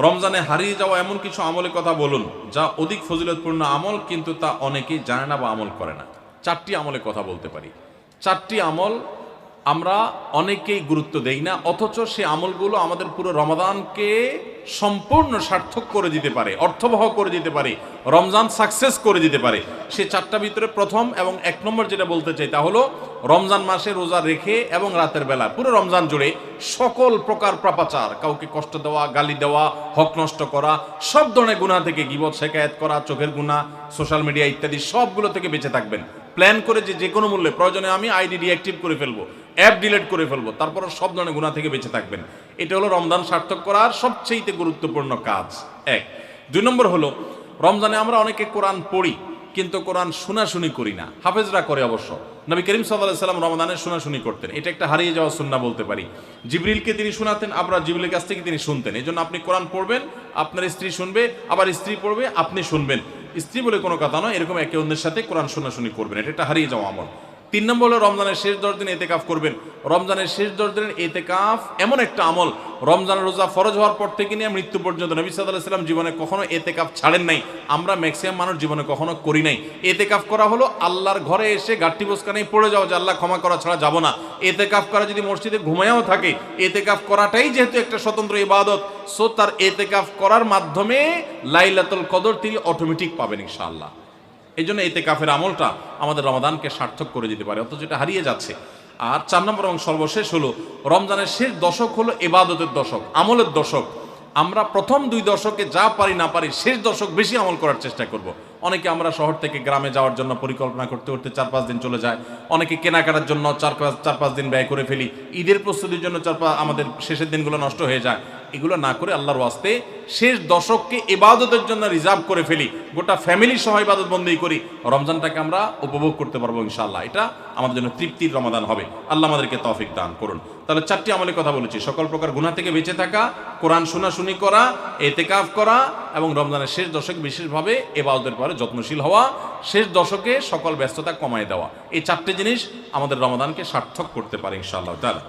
রমজানে হারিয়ে যাওয়া এমন কিছু আমলের কথা বলুন যা অধিক ফজিলতপূর্ণ আমল, কিন্তু তা অনেকেই জানে না বা আমল করে না। 4টি আমলের কথা বলতে পারি। 4টি আমল আমরা অনেকেই গুরুত্ব দেই না, অথচ সে আমলগুলো আমাদের পুরো রমাদানকে সম্পূর্ণ সার্থক করে দিতে পারে, অর্থবহ করে দিতে পারে, রমজান সাকসেস করে দিতে পারে। সে 4টা ভিতরে প্রথম এবং 1 নম্বর যেটা বলতে চাই তা হলো রমজান মাসে রোজা রেখে এবং রাতের বেলা পুরো রমজান জুড়ে সকল প্রকার পাপাচার, কাউকে কষ্ট দেওয়া, গালি দেওয়া, হক নষ্ট করা, সব ধরনের গুনাহ থেকে, গীবত শেকায়েত করা, চোখের গুনাহ, সোশ্যাল মিডিয়া ইত্যাদি সবগুলো থেকে বেঁচে থাকবেন। প্ল্যান করে যে কোনো মূল্যে, প্রয়োজনে আমি আইডি ডিঅ্যাক্টিভ করে ফেলবো, অ্যাপ ডিলিট করে ফেলবো, তারপর সব ধরনের গুনাহ থেকে বেঁচে থাকবেন। এটা হলো রমজান সার্থক করার সবচেয়ে গুরুত্বপূর্ণ কাজ। 1। 2 নম্বর হলো রমজানে আমরা অনেকে কোরআন পড়ি কিন্তু কোরআন শোনাশুনি করি না। হাফেজরা করে অবশ্য। নবী করিম সাল্লাল্লাহু আলাইহি সাল্লাম রমাদানে শোনাশুনি করতেন। এটা একটা হারিয়ে যাওয়া সুন্নাহ বলতে পারি। জিবরিলকে তিনি শোনাতেন, আবার জিবরিলের কাছ থেকে তিনি শুনতেন। এই জন্য আপনি কোরআন পড়বেন, আপনার স্ত্রী শুনবে, আবার স্ত্রী পড়বে, আপনি শুনবেন। স্ত্রী বলে কোনো কথা নয়, এরকম একে অন্যের সাথে কোরআন শোনাশুনি করবেন। এটা একটা হারিয়ে যাওয়া আমল। 3 নম্বর হলো রমজানের শেষ 10 দিন এতেকাফ করবেন। রমজানের শেষ 10 দিনের এতেকাফ এমন একটা আমল, রমজানের রোজা ফরজ হওয়ার পর থেকে নিয়ে মৃত্যু পর্যন্ত নবী সাল্লাল্লাহু আলাইহি ওয়াসাল্লাম জীবনে কখনো এতেকাফ ছাড়েন নাই। আমরা ম্যাক্সিমাম মানুষ জীবনে কখনো করি নাই। এতেকাফ করা হলো আল্লাহর ঘরে এসে গাঁটটি বোসকানেই পড়ে যাও যে আল্লাহ ক্ষমা করা ছাড়া যাব না। এতেকাফ করা যদি মসজিদে ঘুমায়াও থাকে, এতেকাফ করাটাই যেহেতু একটা স্বতন্ত্র ইবাদত, সো তার এতেকাফ করার মাধ্যমে লাইলাতুল কদর তিনি অটোমেটিক পাবেন ইনশাআল্লাহ। এই জন্য ইতিকাফের আমলটা আমাদের রমাদানকে সার্থক করে দিতে পারে, অথচ এটা হারিয়ে যাচ্ছে। আর 4 নম্বর এবং সর্বশেষ হলো রমজানের শেষ দশক হলো ইবাদতের দশক, আমলের দশক। আমরা প্রথম 2 দশকে যা পারি না পারি, শেষ দশক বেশি আমল করার চেষ্টা করব। অনেকে আমরা শহর থেকে গ্রামে যাওয়ার জন্য পরিকল্পনা করতে করতে 4-5 দিন চলে যায়। অনেকে কেনাকাটার জন্য 4-5 দিন ব্যয় করে ফেলি। ঈদের প্রস্তুতির জন্য আমাদের শেষের দিনগুলো নষ্ট হয়ে যায়। এগুলো না করে আল্লাহর ওয়াস্তে শেষ দশককে ইবাদতের জন্য রিজার্ভ করে ফেলি, গোটা ফ্যামিলি সহ ইবাদত বন্দেগী করি, রমজানটাকে আমরা উপভোগ করতে পারবো ইনশাআল্লাহ। এটা আমাদের জন্য তৃপ্তির রমাদান হবে। আল্লাহ আমাদেরকে তৌফিক দান করুন। তাহলে 4টি আমলের কথা বলেছি, সকল প্রকার গুনাহ থেকে বেঁচে থাকা, কোরআন শোনাশুনি করা, ইতিকাফ করা এবং রমজানের শেষ দশকে বিশেষভাবে ইবাদতের পরে যত্নশীল হওয়া, শেষ দশকে সকল ব্যস্ততা কমায় দেওয়া। এই 4টি জিনিস আমাদের রমাদানকে সার্থক করতে পারে ইনশাআল্লাহ তাআলা।